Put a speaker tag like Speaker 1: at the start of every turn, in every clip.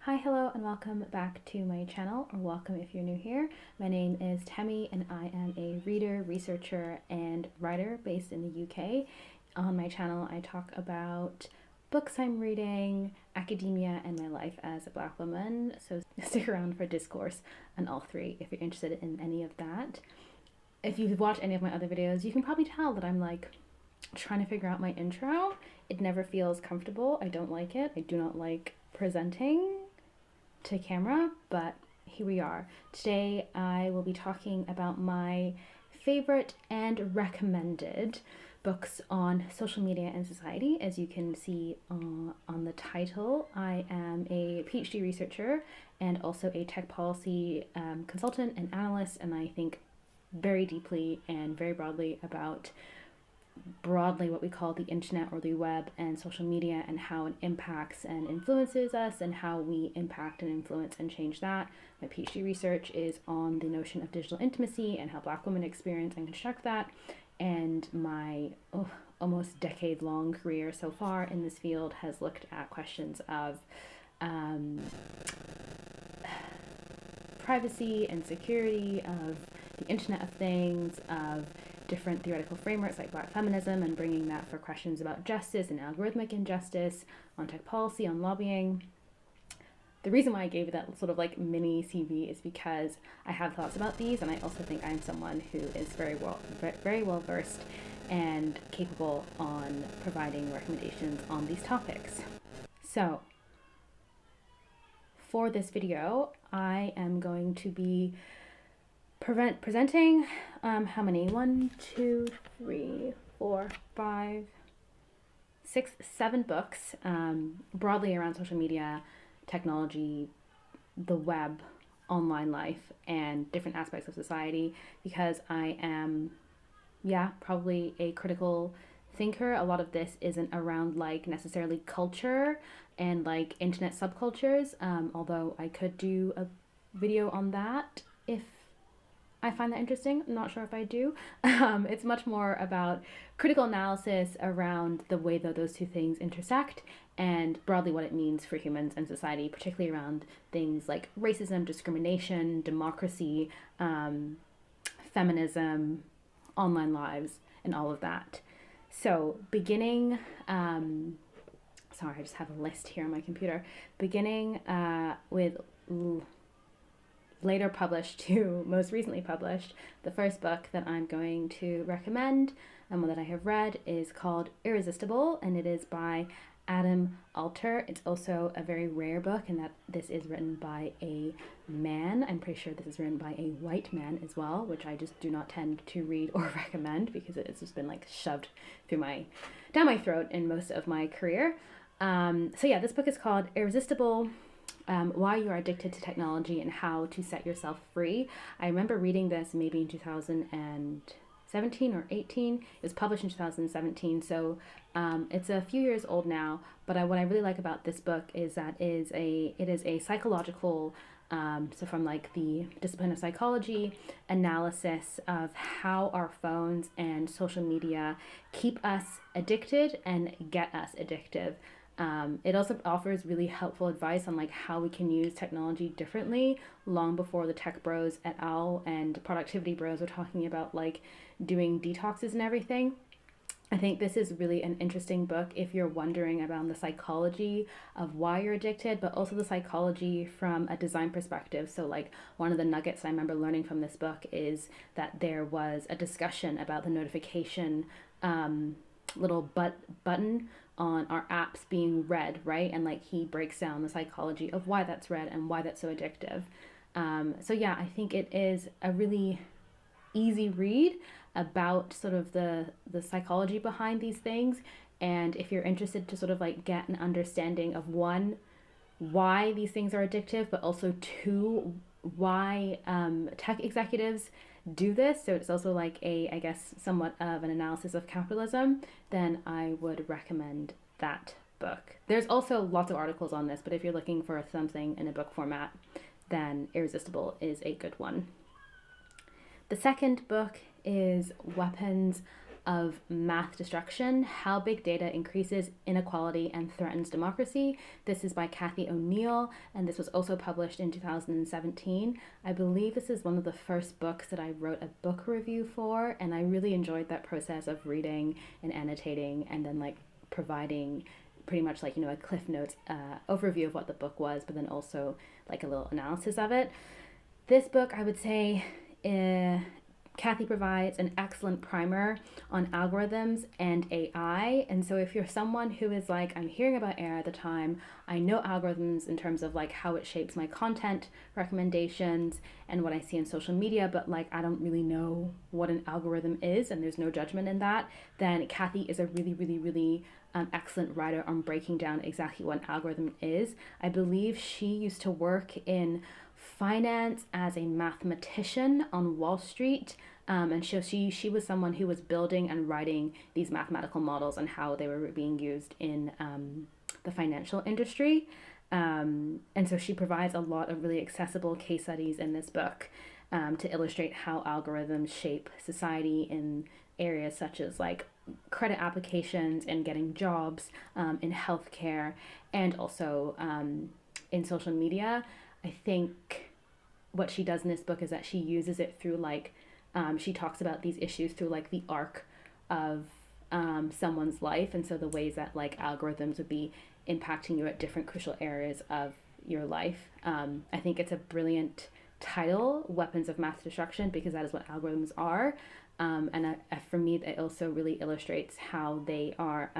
Speaker 1: Hi, hello, and welcome back to my channel, or welcome if you're new here. My name is Temi, and I am a reader, researcher, and writer based in the UK. On my channel, I talk about books I'm reading, academia, and my life as a Black woman, so stick around for discourse on all three if you're interested in any of that. If you've watched any of my other videos, you can probably tell that I'm like trying to figure out my intro. It never feels comfortable. I don't like it. I do not like presenting to camera, but here we are. Today I will be talking about my favorite and recommended books on social media and society. As you can see on the title, I am a PhD researcher and also a tech policy consultant and analyst, and I think very deeply and very broadly about what we call the internet or the web and social media, and how it impacts and influences us, and how we impact and influence and change that. My PhD research is on the notion of digital intimacy and how Black women experience and construct that, and my almost decade-long career so far in this field has looked at questions of privacy and security, of the Internet of Things, of different theoretical frameworks like Black feminism, and bringing that for questions about justice and algorithmic injustice, on tech policy, on lobbying. The reason why I gave it that sort of like mini CV is because I have thoughts about these, and I also think I'm someone who is very well versed and capable on providing recommendations on these topics. So for this video, I am going to be presenting how many? 1, 2, 3, 4, 5, 6, 7 books broadly around social media, technology, the web, online life, and different aspects of society, because I am, probably a critical thinker. A lot of this isn't around like necessarily culture and like internet subcultures, although I could do a video on that if I find that interesting. I'm not sure if I do. It's much more about critical analysis around the way that those two things intersect, and broadly what it means for humans and society, particularly around things like racism, discrimination, democracy, feminism, online lives, and all of that. So beginning, sorry, I just have a list here on my computer. Beginning with later published to most recently published, the first book that I'm going to recommend and one that I have read is called Irresistible, and it is by Adam Alter. It's also a very rare book in that this is written by a man. I'm pretty sure this is written by a white man as well, which I just do not tend to read or recommend because it's just been like shoved down my throat in most of my career. This book is called Irresistible: Why You Are Addicted to Technology and How to Set Yourself Free. I remember reading this maybe in 2017 or 18. It was published in 2017, so it's a few years old now. But what I really like about this book is that it is a psychological, so from like the discipline of psychology, analysis of how our phones and social media keep us addicted and get us addictive. It also offers really helpful advice on like how we can use technology differently, long before the tech bros et al. And productivity bros were talking about like doing detoxes and everything. I think this is really an interesting book if you're wondering about the psychology of why you're addicted, but also the psychology from a design perspective. So like one of the nuggets I remember learning from this book is that there was a discussion about the notification little button on our apps being red, right? And like he breaks down the psychology of why that's red and why that's so addictive. I think it is a really easy read about sort of the psychology behind these things. And if you're interested to sort of like get an understanding of one, why these things are addictive, but also two, why tech executives do this, so it's also like I guess somewhat of an analysis of capitalism, then I would recommend that book. There's also lots of articles on this, but if you're looking for something in a book format, then Irresistible is a good one. The second book is Weapons of Math Destruction: How Big Data Increases Inequality and Threatens Democracy. This is by Kathy O'Neill, and this was also published in 2017. I believe this is one of the first books that I wrote a book review for, and I really enjoyed that process of reading and annotating and then like providing pretty much like, you know, a Cliff Notes overview of what the book was, but then also like a little analysis of it. This book, I would say, Kathy provides an excellent primer on algorithms and AI. And so if you're someone who is like, I'm hearing about AI at the time, I know algorithms in terms of like how it shapes my content recommendations and what I see in social media, but like I don't really know what an algorithm is and there's no judgment in that, then Kathy is a really excellent writer on breaking down exactly what an algorithm is. I believe she used to work in finance as a mathematician on Wall Street, and she was someone who was building and writing these mathematical models and how they were being used in the financial industry. And so she provides a lot of really accessible case studies in this book to illustrate how algorithms shape society in areas such as like credit applications and getting jobs, in healthcare, and also in social media. I think what she does in this book is that she uses it through like, she talks about these issues through like the arc of someone's life, and so the ways that like algorithms would be impacting you at different crucial areas of your life. I think it's a brilliant title, Weapons of Math Destruction, because that is what algorithms are. And for me, it also really illustrates how they are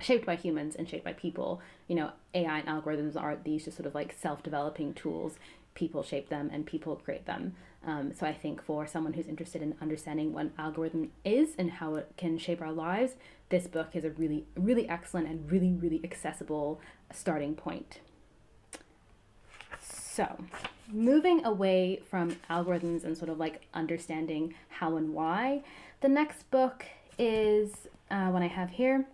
Speaker 1: shaped by humans and shaped by people. You know, AI and algorithms are these just sort of like self-developing tools. People shape them and people create them. So I think for someone who's interested in understanding what an algorithm is and how it can shape our lives, this book is a really excellent and really accessible starting point. So moving away from algorithms and sort of like understanding how and why, the next book is one I have here,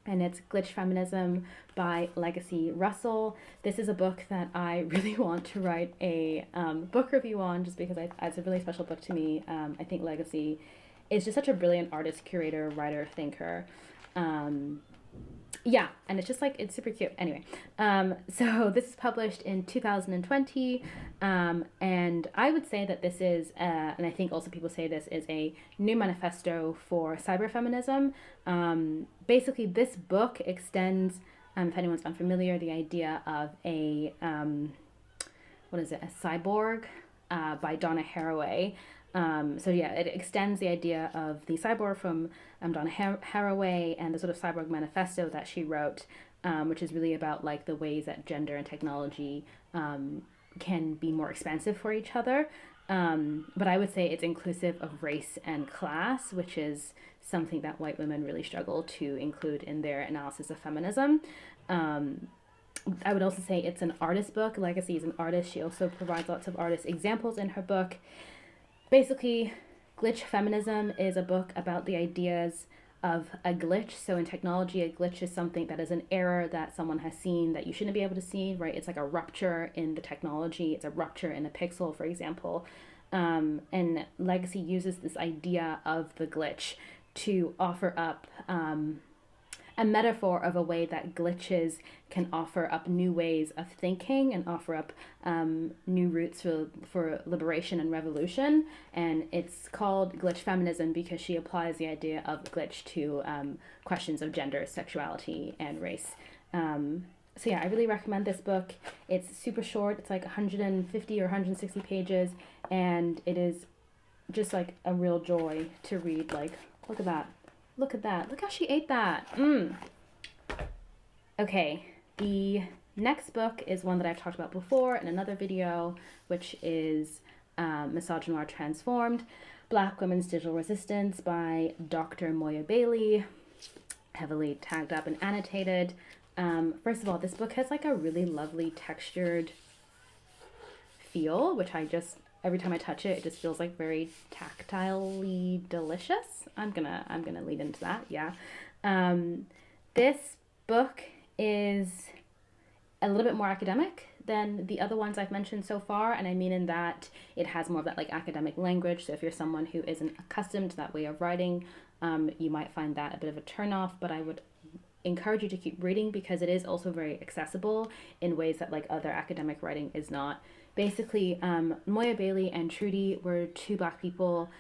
Speaker 1: and it's Glitch Feminism by Legacy Russell. This is a book that I really want to write a book review on, just because it's a really special book to me. I think Legacy is just such a brilliant artist, curator, writer, thinker. Yeah, and it's just like, it's super cute. Anyway, so this is published in 2020, and I would say that this is, and I think also people say this is a new manifesto for cyberfeminism. Basically, this book extends, if anyone's unfamiliar, the idea of a, a cyborg by Donna Haraway. So yeah, it extends the idea of the cyborg from Donna Haraway and the sort of cyborg manifesto that she wrote, which is really about like the ways that gender and technology can be more expansive for each other. But I would say it's inclusive of race and class, which is something that white women really struggle to include in their analysis of feminism. I would also say it's an artist book. Legacy is an artist. She also provides lots of artist examples in her book. Basically, Glitch Feminism is a book about the ideas of a glitch. So in technology, a glitch is something that is an error that someone has seen that you shouldn't be able to see, right? It's like a rupture in the technology. It's a rupture in a pixel, for example. And Legacy uses this idea of the glitch to offer up a metaphor of a way that glitches can offer up new ways of thinking and offer up new routes for liberation and revolution. And it's called Glitch Feminism because she applies the idea of glitch to questions of gender, sexuality, and race. So yeah, I really recommend this book. It's super short. It's like 150 or 160 pages, and it is just like a real joy to read. Like, look at that. Look at that. Look how she ate that. Okay, the next book is one that I've talked about before in another video, which is Misogynoir Transformed, Black Women's Digital Resistance by Dr. Moya Bailey, heavily tagged up and annotated. First of all, this book has like a really lovely textured feel, which I just, every time I touch it, it just feels like very tactilely delicious. I'm gonna lead into that. Yeah. This book is a little bit more academic than the other ones I've mentioned so far, and I mean in that it has more of that like academic language. So if you're someone who isn't accustomed to that way of writing, you might find that a bit of a turnoff, but I would encourage you to keep reading because it is also very accessible in ways that like other academic writing is not. Basically, Moya Bailey and Trudy were two Black people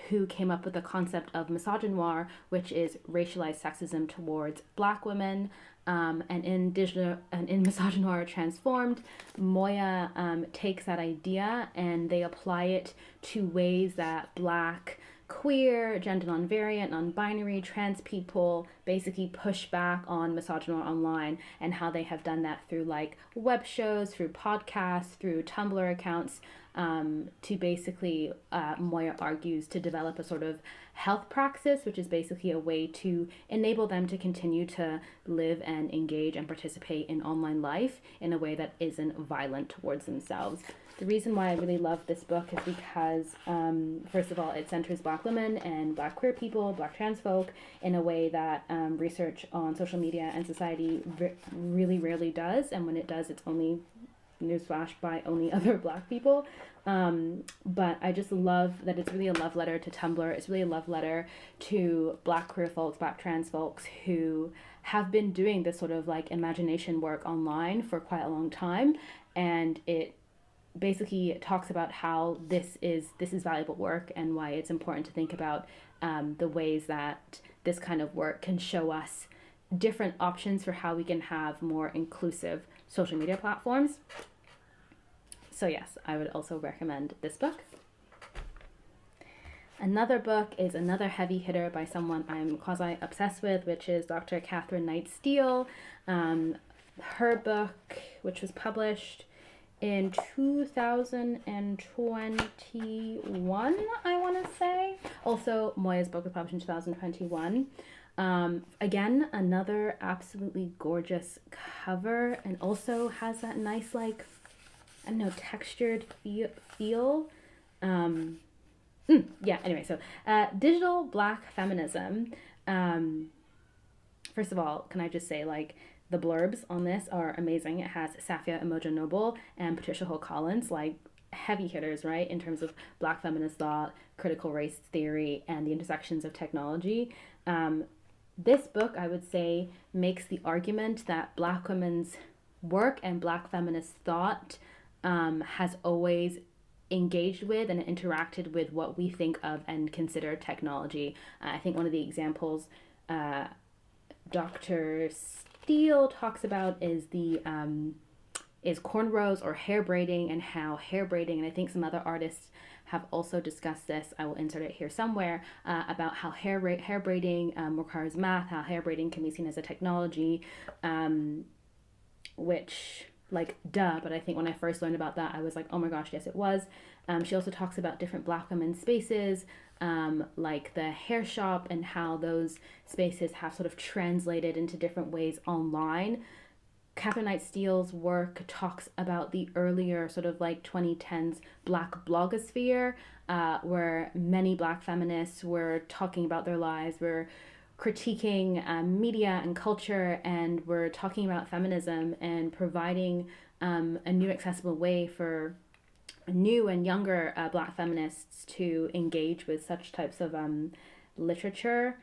Speaker 1: who came up with the concept of misogynoir, which is racialized sexism towards Black women. And in Misogynoir Transformed, Moya takes that idea and they apply it to ways that Black, queer, gender non-variant, non-binary, trans people basically push back on misogynoir online, and how they have done that through like web shows, through podcasts, through Tumblr accounts, to basically, Moya argues, to develop a sort of health praxis, which is basically a way to enable them to continue to live and engage and participate in online life in a way that isn't violent towards themselves. The reason why I really love this book is because, first of all, it centers Black women and Black queer people, Black trans folk, in a way that research on social media and society really rarely does. And when it does, it's only, newsflash, by only other Black people. But I just love that it's really a love letter to Tumblr. It's really a love letter to Black queer folks, Black trans folks who have been doing this sort of like imagination work online for quite a long time. And it basically talks about how this is valuable work and why it's important to think about the ways that this kind of work can show us different options for how we can have more inclusive social media platforms. So yes, I would also recommend this book. Another book is another heavy hitter by someone I'm quasi-obsessed with, which is Dr. Catherine Knight Steele. Her book, which was published in 2021, I want to say. Also, Moya's book was published in 2021. Again, another absolutely gorgeous cover, and also has that nice, like, I don't know, textured feel. Yeah, anyway, so digital Black feminism. First of all, can I just say, like, the blurbs on this are amazing. It has Safia Imoja-Noble and Patricia Hill Collins, like heavy hitters, right, in terms of Black feminist thought, critical race theory, and the intersections of technology. This book, I would say, makes the argument that Black women's work and Black feminist thought has always engaged with and interacted with what we think of and consider technology. I think one of the examples Dr. Steele talks about is is cornrows or hair braiding, and how hair braiding, and I think some other artists have also discussed this, I will insert it here somewhere, about how hair braiding requires math, how hair braiding can be seen as a technology, which, like, duh, but I think when I first learned about that, I was like, oh my gosh, yes, it was. She also talks about different Black women's spaces, like the hair shop, and how those spaces have sort of translated into different ways online. Catherine Knight Steele's work talks about the earlier sort of like 2010s Black blogosphere, where many Black feminists were talking about their lives, were critiquing media and culture, and were talking about feminism and providing a new accessible way for new and younger Black feminists to engage with such types of literature.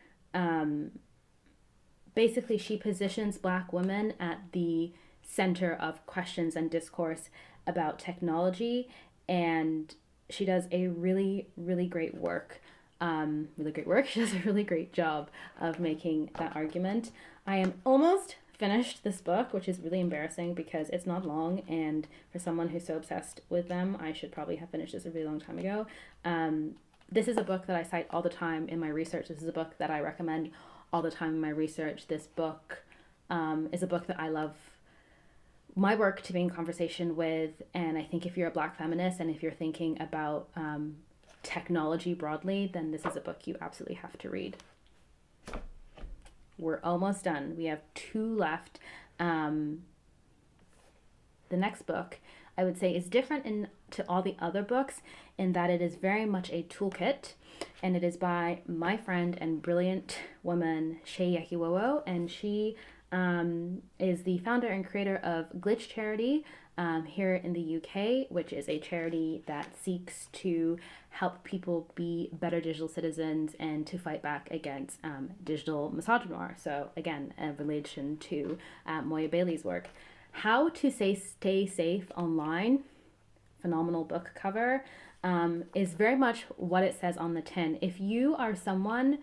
Speaker 1: Basically, she positions Black women at the center of questions and discourse about technology, and she does a really, really great work. She does a really great job of making that argument. I am almost finished this book, which is really embarrassing because it's not long, and for someone who's so obsessed with them, I should probably have finished this a really long time ago. This is a book that I cite all the time in my research. This is a book that I recommend all the time in my research. This book is a book that I love my work to be in conversation with, and I think if you're a Black feminist and if you're thinking about technology broadly, then this is a book you absolutely have to read. We're almost done. We have 2 left. The next book, I would say, is different to all the other books in that it is very much a toolkit, and it is by my friend and brilliant woman, Shay Yakiwowo, and she is the founder and creator of Glitch Charity here in the UK, which is a charity that seeks to help people be better digital citizens and to fight back against digital misogyny. So again, in relation to Moya Bailey's work. How to Stay Safe Online, phenomenal book cover, is very much what it says on the tin. If you are someone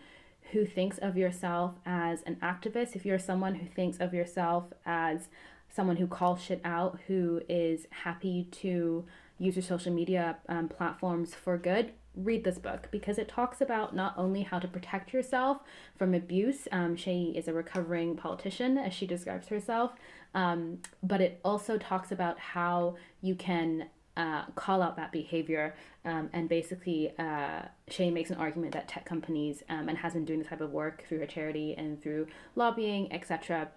Speaker 1: who thinks of yourself as an activist, if you're someone who thinks of yourself as someone who calls shit out, who is happy to use your social media platforms for good, read this book, because it talks about not only how to protect yourself from abuse. She is a recovering politician, as she describes herself, but it also talks about how you can call out that behavior, and basically Shay makes an argument that tech companies, and has been doing this type of work through her charity and through lobbying, etc.,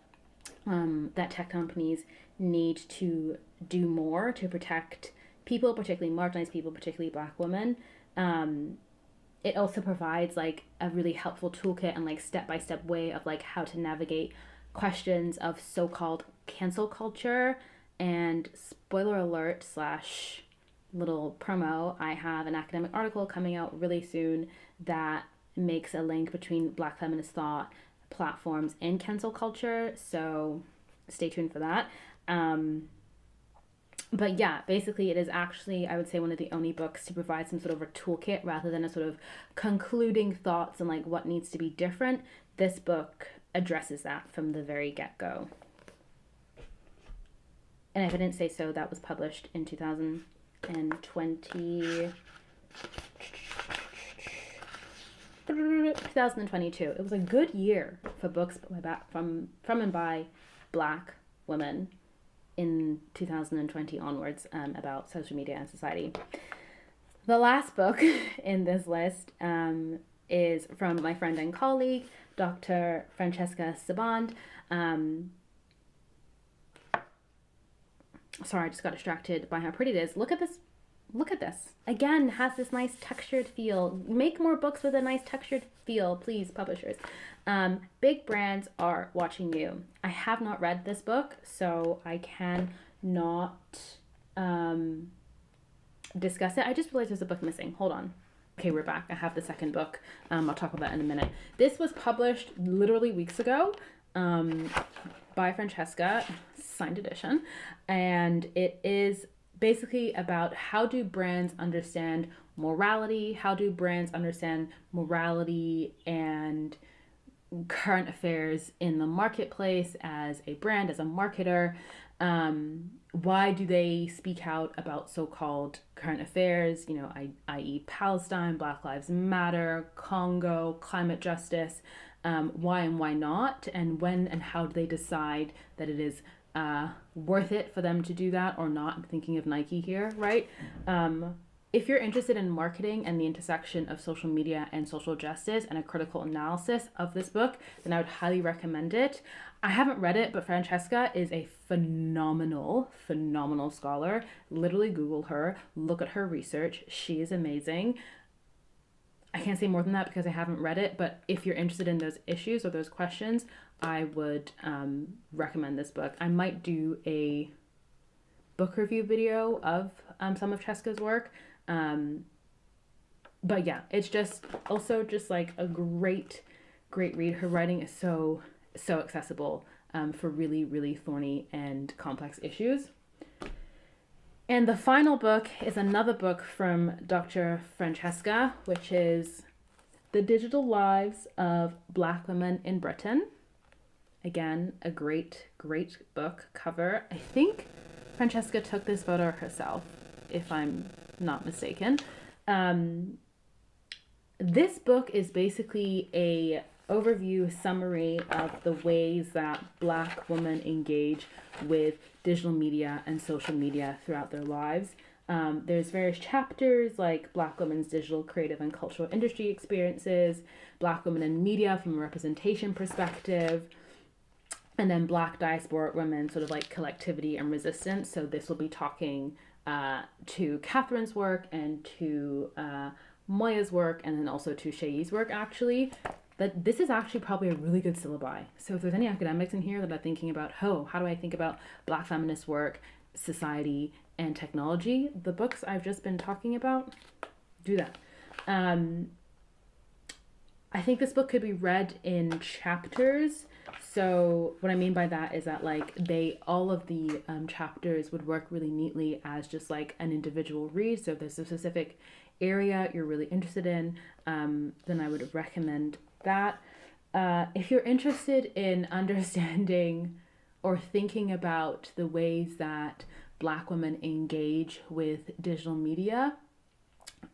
Speaker 1: that tech companies need to do more to protect people, particularly marginalized people, particularly Black women. It also provides like a really helpful toolkit and like step-by-step way of like how to navigate questions of so-called cancel culture. And spoiler alert slash little promo, I have an academic article coming out really soon that makes a link between Black feminist thought, platforms, and cancel culture. So stay tuned for that. But yeah, basically it is actually, I would say, one of the only books to provide some sort of a toolkit rather than a sort of concluding thoughts and like what needs to be different. This book addresses that from the very get-go. And if I didn't say so, that was published in 2022. It was a good year for books from and by Black women in 2020 onwards, about social media and society. The last book in this list is from my friend and colleague, Dr. Francesca Saband. Sorry, I just got distracted by how pretty it is. Look at this. Look at this. Again, has this nice textured feel. Make more books with a nice textured feel, please, publishers. Big brands are watching you. I have not read this book, so I cannot discuss it. I just realized there's a book missing. Hold on. Okay, we're back. I have the second book. I'll talk about that in a minute. This was published literally weeks ago by Francesca, signed edition, and it is basically about how do brands understand morality, how do brands understand morality and current affairs in the marketplace as a brand, as a marketer. Why do they speak out about so-called current affairs, i.e. Palestine, Black Lives Matter, Congo, climate justice, why and why not, and when and how do they decide that it is worth it for them to do that or not? I'm thinking of Nike here, right? If you're interested in marketing and the intersection of social media and social justice and a critical analysis of this book, then I would highly recommend it. I haven't read it, but Francesca is a phenomenal scholar. Literally Google her, look at her research. She is amazing. I can't say more than that because I haven't read it, but if you're interested in those issues or those questions, I would recommend this book. I might do a book review video of some of Francesca's work. But yeah, it's just also just like a great read. Her writing is so accessible for really, really thorny and complex issues. And the final book is another book from Dr. Francesca, which is The Digital Lives of Black Women in Britain. Again, a great book cover. I think Francesca took this photo herself, if I'm not mistaken. This book is basically a overview summary of the ways that Black women engage with digital media and social media throughout their lives. There's various chapters like Black women's digital, creative, and cultural industry experiences, Black women in media from a representation perspective, and then Black diaspora women, sort of like collectivity and resistance. So this will be talking to Catherine's work and to Moya's work, and then also to Shay's work, actually. that this is actually probably a really good syllabi. So if there's any academics in here that are thinking about, oh, how do I think about Black feminist work, society, and technology, the books I've just been talking about, do that. I think this book could be read in chapters. So what I mean by that is that like all of the chapters would work really neatly as just like an individual read. So if there's a specific area you're really interested in, then I would recommend that. If you're interested in understanding or thinking about the ways that Black women engage with digital media,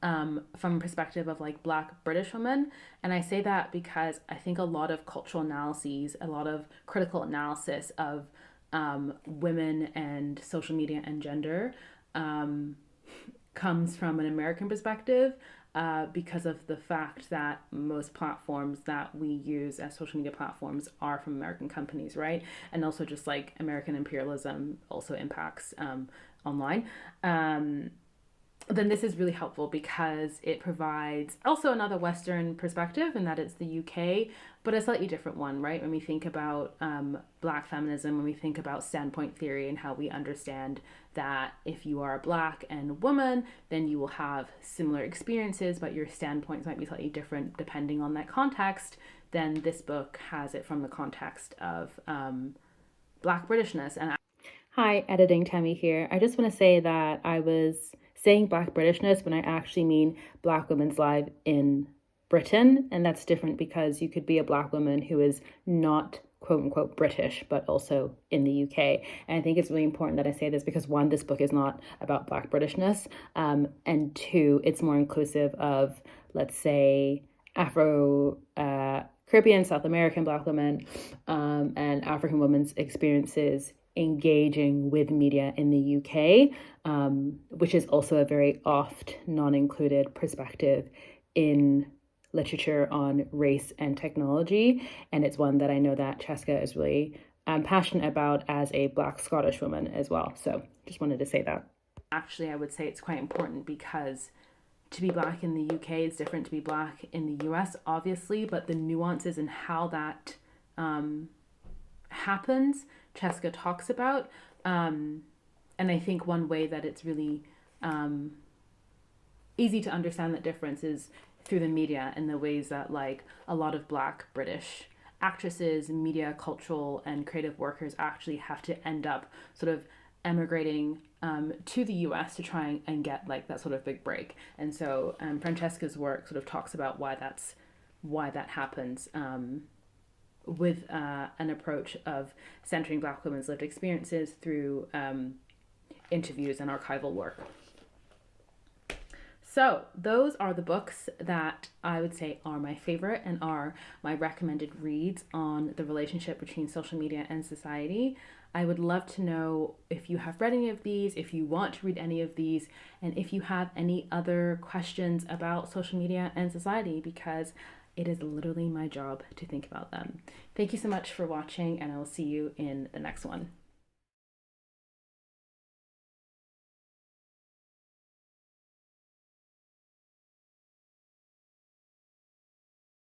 Speaker 1: from a perspective of like Black British women. And I say that because I think a lot of cultural analyses, a lot of critical analysis of women and social media and gender comes from an American perspective, because of the fact that most platforms that we use as social media platforms are from American companies, right? And also just like American imperialism also impacts online. Then this is really helpful because it provides also another Western perspective, and that it's the UK, but a slightly different one, right? When we think about Black feminism, when we think about standpoint theory and how we understand that if you are Black and a woman, then you will have similar experiences, but your standpoints might be slightly different depending on that context. Then this book has it from the context of Black Britishness. And hi, editing Tammy here. I just want to say that I was saying Black Britishness when I actually mean Black women's life in Britain, and that's different because you could be a Black woman who is not quote unquote British, but also in the UK. And I think it's really important that I say this because one, this book is not about Black Britishness, and two, it's more inclusive of, let's say, Afro Caribbean, South American Black women, and African women's experiences engaging with media in the UK, which is also a very oft non-included perspective in literature on race and technology. And it's one that I know that Cheska is really passionate about as a Black Scottish woman as well. So just wanted to say that. Actually, I would say it's quite important because to be Black in the UK is different to be Black in the US, obviously, but the nuances and how that happens, Cheska talks about. And I think one way that it's really easy to understand that difference is through the media and the ways that like a lot of Black British actresses, media, cultural, and creative workers actually have to end up sort of emigrating to the US to try and get like that sort of big break. And so Francesca's work sort of talks about why that happens, with an approach of centering Black women's lived experiences through interviews and archival work. So those are the books that I would say are my favorite and are my recommended reads on the relationship between social media and society. I would love to know if you have read any of these, if you want to read any of these, and if you have any other questions about social media and society, because it is literally my job to think about them. Thank you so much for watching, and I will see you in the next one.